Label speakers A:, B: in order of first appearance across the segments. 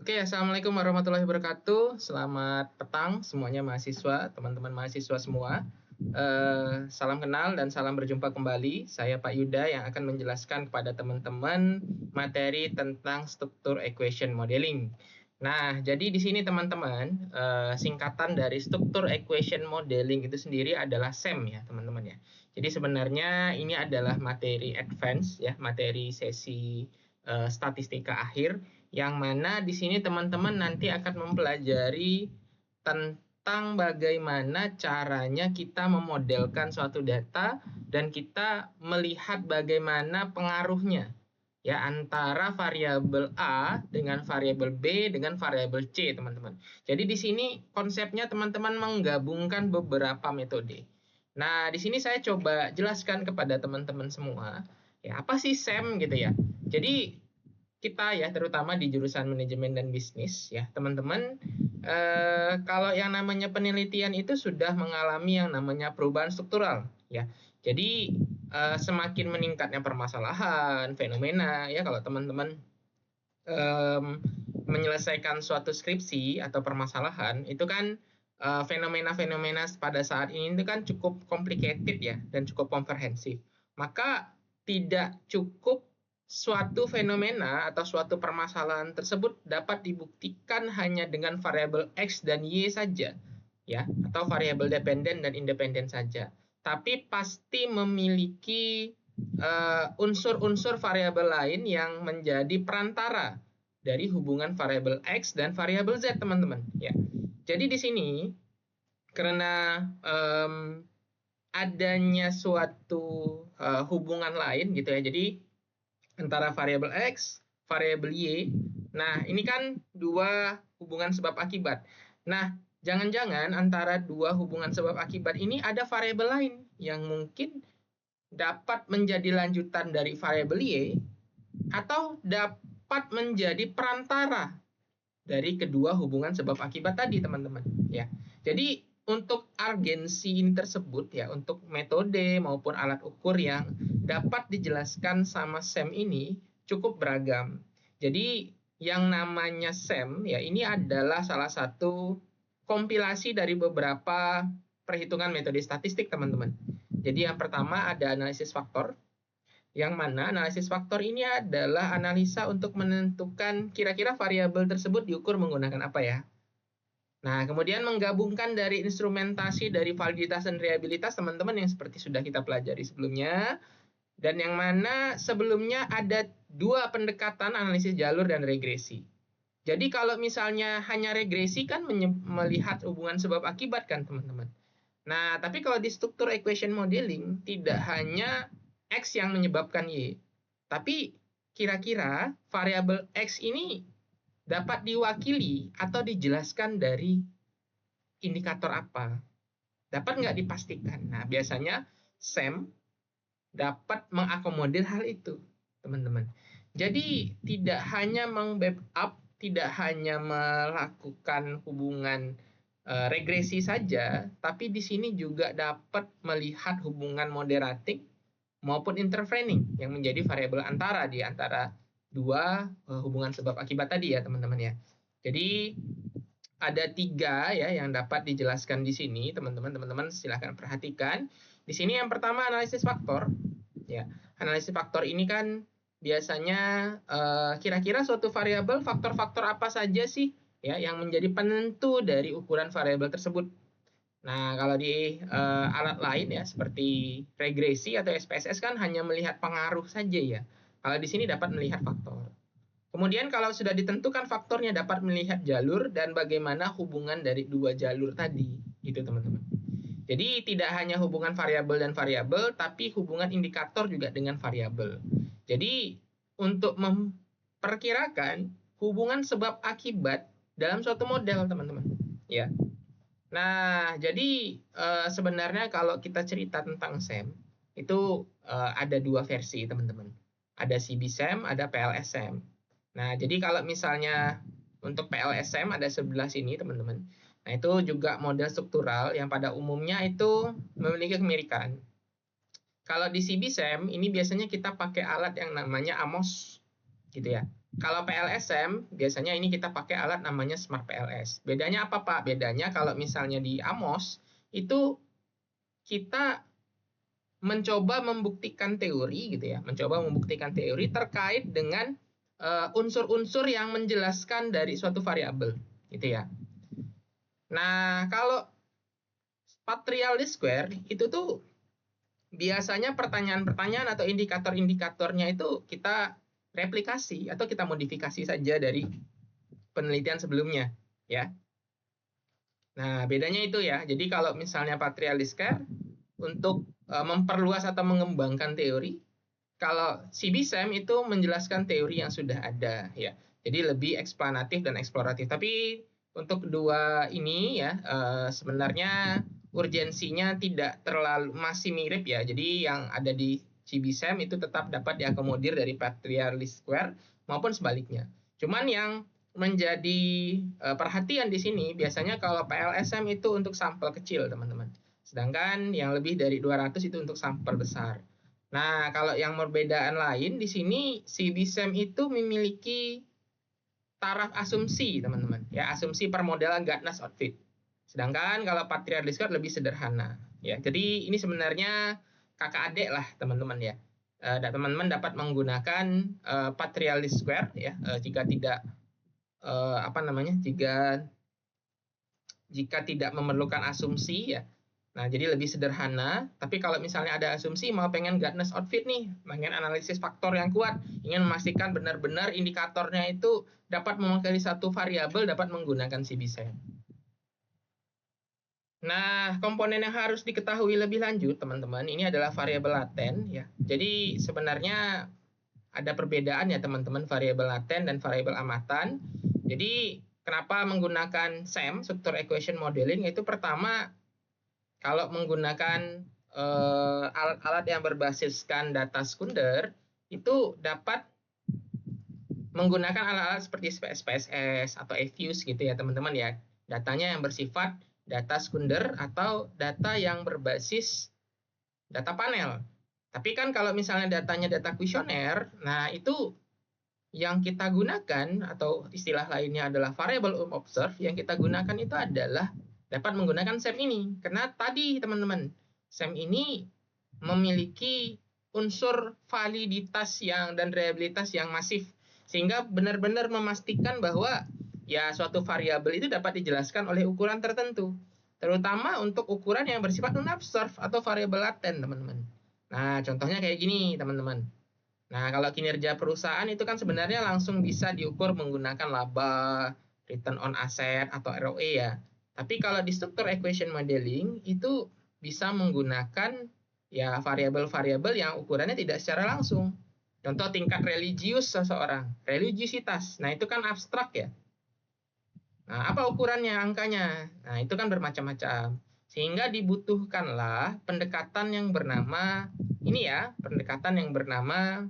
A: Oke, Assalamualaikum warahmatullahi wabarakatuh. Selamat petang semuanya mahasiswa, teman-teman mahasiswa semua. Salam kenal dan salam berjumpa kembali. Saya Pak Yuda yang akan menjelaskan kepada teman-teman materi tentang struktur equation modeling. Nah, jadi di sini teman-teman, singkatan dari struktur equation modeling itu sendiri adalah SEM ya, teman-teman ya. Jadi sebenarnya ini adalah materi advance ya, materi sesi statistika akhir, yang mana di sini teman-teman nanti akan mempelajari tentang bagaimana caranya kita memodelkan suatu data dan kita melihat bagaimana pengaruhnya ya antara variabel A dengan variabel B dengan variabel C, teman-teman. Jadi di sini konsepnya teman-teman menggabungkan beberapa metode. Nah, di sini saya coba jelaskan kepada teman-teman semua, ya apa sih SEM gitu ya. Jadi kita ya terutama di jurusan manajemen dan bisnis ya teman-teman, kalau yang namanya penelitian itu sudah mengalami yang namanya perubahan struktural ya. Jadi semakin meningkatnya permasalahan fenomena ya, kalau teman-teman menyelesaikan suatu skripsi atau permasalahan itu kan fenomena-fenomena pada saat ini itu kan cukup complicated ya dan cukup komprehensif. Maka tidak cukup suatu fenomena atau suatu permasalahan tersebut dapat dibuktikan hanya dengan variabel X dan Y saja ya, atau variabel dependen dan independen saja. Tapi pasti memiliki unsur-unsur variabel lain yang menjadi perantara dari hubungan variabel X dan variabel Z, teman-teman ya. Jadi di sini karena adanya suatu hubungan lain gitu ya. Jadi antara variabel X, variabel Y. Nah, ini kan dua hubungan sebab akibat. Nah, jangan-jangan antara dua hubungan sebab akibat ini ada variabel lain yang mungkin dapat menjadi lanjutan dari variabel Y atau dapat menjadi perantara dari kedua hubungan sebab akibat tadi, teman-teman ya. Jadi untuk argensi ini tersebut ya, untuk metode maupun alat ukur yang dapat dijelaskan sama SEM ini cukup beragam. Jadi yang namanya SEM ya ini adalah salah satu kompilasi dari beberapa perhitungan metode statistik, teman-teman. Jadi yang pertama ada analisis faktor, yang mana analisis faktor ini adalah analisa untuk menentukan kira-kira variabel tersebut diukur menggunakan apa ya. Nah, kemudian menggabungkan dari instrumentasi dari validitas dan reliabilitas, teman-teman, yang seperti sudah kita pelajari sebelumnya, dan yang mana sebelumnya ada dua pendekatan analisis jalur dan regresi. Jadi kalau misalnya hanya regresi kan melihat hubungan sebab akibat kan, teman-teman. Nah, tapi kalau di struktur equation modeling tidak hanya X yang menyebabkan Y, tapi kira-kira variabel X ini dapat diwakili atau dijelaskan dari indikator apa? Dapat nggak dipastikan? Nah, biasanya SEM dapat mengakomodir hal itu, teman-teman. Jadi tidak hanya meng-backup, tidak hanya melakukan hubungan regresi saja, tapi di sini juga dapat melihat hubungan moderating maupun intervening yang menjadi variabel antara di antara dua hubungan sebab akibat tadi ya, teman-teman ya. Jadi ada tiga ya yang dapat dijelaskan di sini, teman-teman silahkan perhatikan. Di sini yang pertama analisis faktor ya. Analisis faktor ini kan biasanya kira-kira suatu variabel faktor-faktor apa saja sih ya yang menjadi penentu dari ukuran variabel tersebut. Nah, kalau di alat lain ya seperti regresi atau SPSS kan hanya melihat pengaruh saja ya. Kalau di sini dapat melihat faktor. Kemudian kalau sudah ditentukan faktornya dapat melihat jalur dan bagaimana hubungan dari dua jalur tadi. Gitu, teman-teman. Jadi tidak hanya hubungan variabel dan variabel, tapi hubungan indikator juga dengan variabel. Jadi untuk memperkirakan hubungan sebab akibat dalam suatu model, teman-teman. Ya. Nah, jadi sebenarnya kalau kita cerita tentang SEM, itu ada dua versi, teman-teman. Ada CB-SEM, ada PLS-SEM. Nah, jadi kalau misalnya untuk PLS-SEM ada sebelah sini, teman-teman. Nah, itu juga model struktural yang pada umumnya itu memiliki kemirikan. Kalau di CB-SEM, ini biasanya kita pakai alat yang namanya AMOS, gitu ya. Kalau PLSM, biasanya ini kita pakai alat namanya Smart PLS. Bedanya apa, Pak? Bedanya kalau misalnya di AMOS, itu kita mencoba membuktikan teori gitu ya, mencoba membuktikan teori terkait dengan unsur-unsur yang menjelaskan dari suatu variabel gitu ya. Nah, kalau Patrial least square itu tuh biasanya pertanyaan-pertanyaan atau indikator-indikatornya itu kita replikasi atau kita modifikasi saja dari penelitian sebelumnya ya. Nah, bedanya itu ya. Jadi kalau misalnya Patrial least square untuk memperluas atau mengembangkan teori, kalau CBSEM itu menjelaskan teori yang sudah ada ya. Jadi lebih eksplanatif dan eksploratif. Tapi untuk kedua ini ya sebenarnya urgensinya tidak terlalu, masih mirip ya. Jadi yang ada di CBSEM itu tetap dapat diakomodir dari Patrial least square maupun sebaliknya. Cuman yang menjadi perhatian di sini biasanya kalau PLSM itu untuk sampel kecil, teman-teman. Sedangkan yang lebih dari 200 itu untuk sampel besar. Nah, kalau yang perbedaan lain di sini si BISEM itu memiliki taraf asumsi, teman-teman. Ya, asumsi permodelan Gartner's outfit. Sedangkan kalau Patrial least square lebih sederhana. Ya, jadi ini sebenarnya kakak adik lah, teman-teman ya. Teman-teman dapat menggunakan Patrial least square ya jika tidak apa namanya? Jika tidak memerlukan asumsi ya. Nah, jadi lebih sederhana. Tapi kalau misalnya ada asumsi, mau pengen Gartner's outfit nih, pengen analisis faktor yang kuat, ingin memastikan benar-benar indikatornya itu dapat mewakili satu variabel, dapat menggunakan CBSEM. Nah, komponen yang harus diketahui lebih lanjut, teman-teman, ini adalah variabel laten ya. Jadi sebenarnya ada perbedaan ya, teman-teman, variabel laten dan variabel amatan. Jadi kenapa menggunakan SEM, Structure Equation Modeling? Itu pertama, kalau menggunakan alat-alat yang berbasiskan data sekunder, itu dapat menggunakan alat-alat seperti SPSS atau eFuse gitu ya, teman-teman ya. Datanya yang bersifat data sekunder atau data yang berbasis data panel. Tapi kan kalau misalnya datanya data kuesioner, nah itu yang kita gunakan atau istilah lainnya adalah variable observe, yang kita gunakan itu adalah dapat menggunakan SEM ini. Karena tadi teman-teman, SEM ini memiliki unsur validitas dan reliabilitas yang masif, sehingga benar-benar memastikan bahwa ya suatu variabel itu dapat dijelaskan oleh ukuran tertentu, terutama untuk ukuran yang bersifat non-observed atau variabel laten, teman-teman. Nah, contohnya kayak gini, teman-teman. Nah, kalau kinerja perusahaan itu kan sebenarnya langsung bisa diukur menggunakan laba, return on asset, atau ROE ya. Tapi kalau di structure equation modeling itu bisa menggunakan ya variabel-variabel yang ukurannya tidak secara langsung. Contoh tingkat religius seseorang, religiusitas. Nah, itu kan abstrak ya. Nah, apa ukurannya, angkanya? Nah, itu kan bermacam-macam. Sehingga dibutuhkanlah pendekatan yang bernama, ini ya, pendekatan yang bernama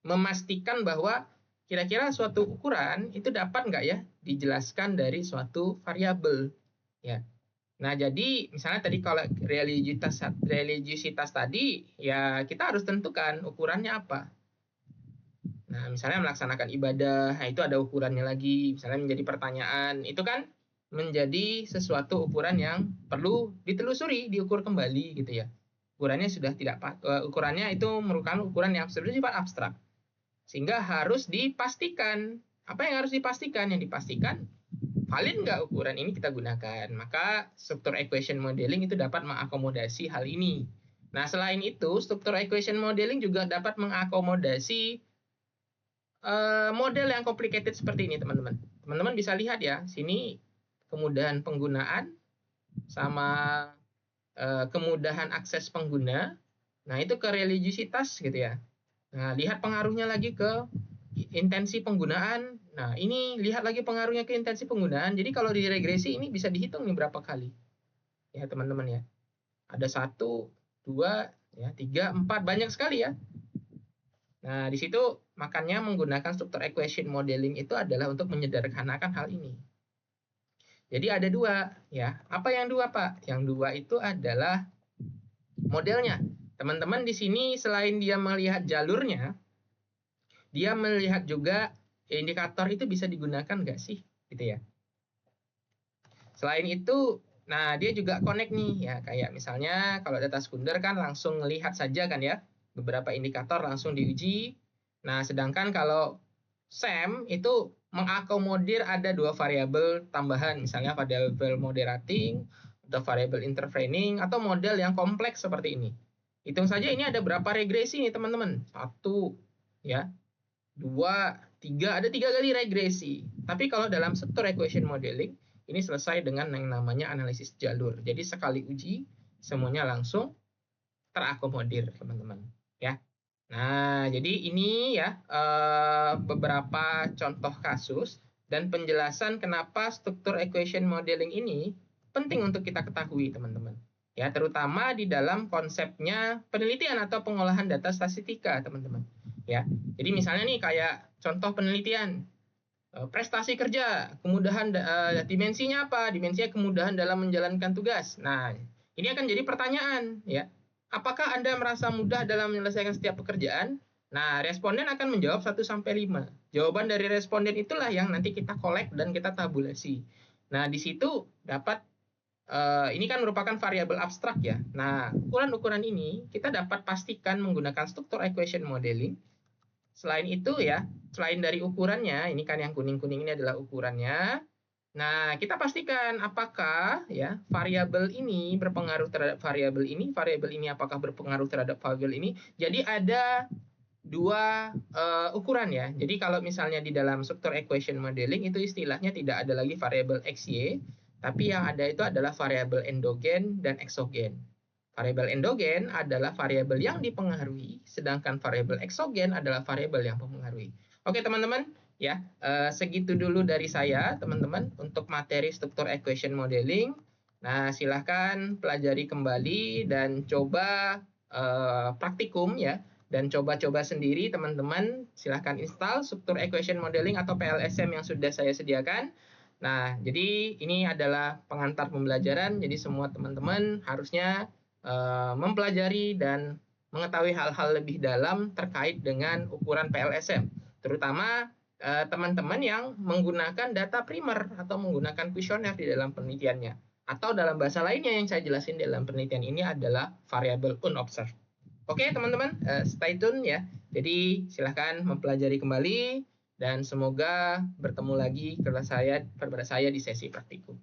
A: memastikan bahwa kira-kira suatu ukuran itu dapat nggak ya dijelaskan dari suatu variabel ya. Nah, jadi misalnya tadi kalau religiusitas tadi ya kita harus tentukan ukurannya apa. Nah, misalnya melaksanakan ibadah, nah itu ada ukurannya lagi. Misalnya menjadi pertanyaan, itu kan menjadi sesuatu ukuran yang perlu ditelusuri, diukur kembali gitu ya. Ukurannya sudah tidak ukurannya itu merupakan ukuran yang bersifat abstrak. Sehingga harus dipastikan. Apa yang harus dipastikan? Yang dipastikan valid nggak ukuran ini kita gunakan. Maka struktur equation modeling itu dapat mengakomodasi hal ini. Nah, selain itu, struktur equation modeling juga dapat mengakomodasi model yang complicated seperti ini, teman-teman. Teman-teman bisa lihat ya, sini kemudahan penggunaan sama kemudahan akses pengguna. Nah, itu ke religiusitas gitu ya. Nah, lihat pengaruhnya lagi ke intensi penggunaan. Nah, ini lihat lagi pengaruhnya ke intensi penggunaan. Jadi kalau di regresi ini bisa dihitung nih berapa kali. Ya, teman-teman ya. Ada 1, 2, ya, 3, 4, banyak sekali ya. Nah, di situ makanya menggunakan struktur equation modeling itu adalah untuk menyederhanakan hal ini. Jadi ada 2, ya. Apa yang 2, Pak? Yang 2 itu adalah modelnya. Teman-teman di sini selain dia melihat jalurnya, dia melihat juga indikator itu bisa digunakan nggak sih, gitu ya. Selain itu, nah dia juga connect nih ya, kayak misalnya kalau data sekunder kan langsung melihat saja kan ya, beberapa indikator langsung diuji. Nah, sedangkan kalau SEM itu mengakomodir ada dua variabel tambahan, misalnya variabel moderating atau variabel intervening atau model yang kompleks seperti ini. Hitung saja ini ada berapa regresi nih teman-teman? 1, ya, 2, 3, ada 3 kali regresi. Tapi kalau dalam struktur equation modeling, ini selesai dengan yang namanya analisis jalur. Jadi sekali uji, semuanya langsung terakomodir, teman-teman. Ya. Nah, jadi ini ya beberapa contoh kasus dan penjelasan kenapa struktur equation modeling ini penting untuk kita ketahui, teman-teman. Ya, terutama di dalam konsepnya penelitian atau pengolahan data statistika, teman-teman. Ya. Jadi misalnya nih kayak contoh penelitian prestasi kerja, kemudahan dimensinya apa? Dimensinya kemudahan dalam menjalankan tugas. Nah, ini akan jadi pertanyaan ya. Apakah Anda merasa mudah dalam menyelesaikan setiap pekerjaan? Nah, responden akan menjawab 1 sampai 5. Jawaban dari responden itulah yang nanti kita collect dan kita tabulasi. Nah, di situ dapat ini kan merupakan variabel abstrak ya. Nah, ukuran-ukuran ini kita dapat pastikan menggunakan struktur equation modeling. Selain itu ya, selain dari ukurannya, ini kan yang kuning-kuning ini adalah ukurannya. Nah, kita pastikan apakah ya variabel ini berpengaruh terhadap variabel ini apakah berpengaruh terhadap variabel ini. Jadi ada dua ukuran ya. Jadi kalau misalnya di dalam struktur equation modeling itu istilahnya tidak ada lagi variabel XY, tapi yang ada itu adalah variabel endogen dan eksogen. Variabel endogen adalah variabel yang dipengaruhi, sedangkan variabel eksogen adalah variabel yang mempengaruhi. Oke teman-teman, ya segitu dulu dari saya teman-teman untuk materi struktur equation modeling. Nah silahkan pelajari kembali dan coba praktikum ya, dan coba-coba sendiri teman-teman. Silahkan install struktur equation modeling atau PLSM yang sudah saya sediakan. Nah jadi ini adalah pengantar pembelajaran, jadi semua teman-teman harusnya mempelajari dan mengetahui hal-hal lebih dalam terkait dengan ukuran PLSM, terutama teman-teman yang menggunakan data primer atau menggunakan kuesioner di dalam penelitiannya. Atau dalam bahasa lainnya yang saya jelasin dalam penelitian ini adalah variabel unobserved. Oke teman-teman, stay tune ya. Jadi silahkan mempelajari kembali dan semoga bertemu lagi kepada saya di sesi praktikum.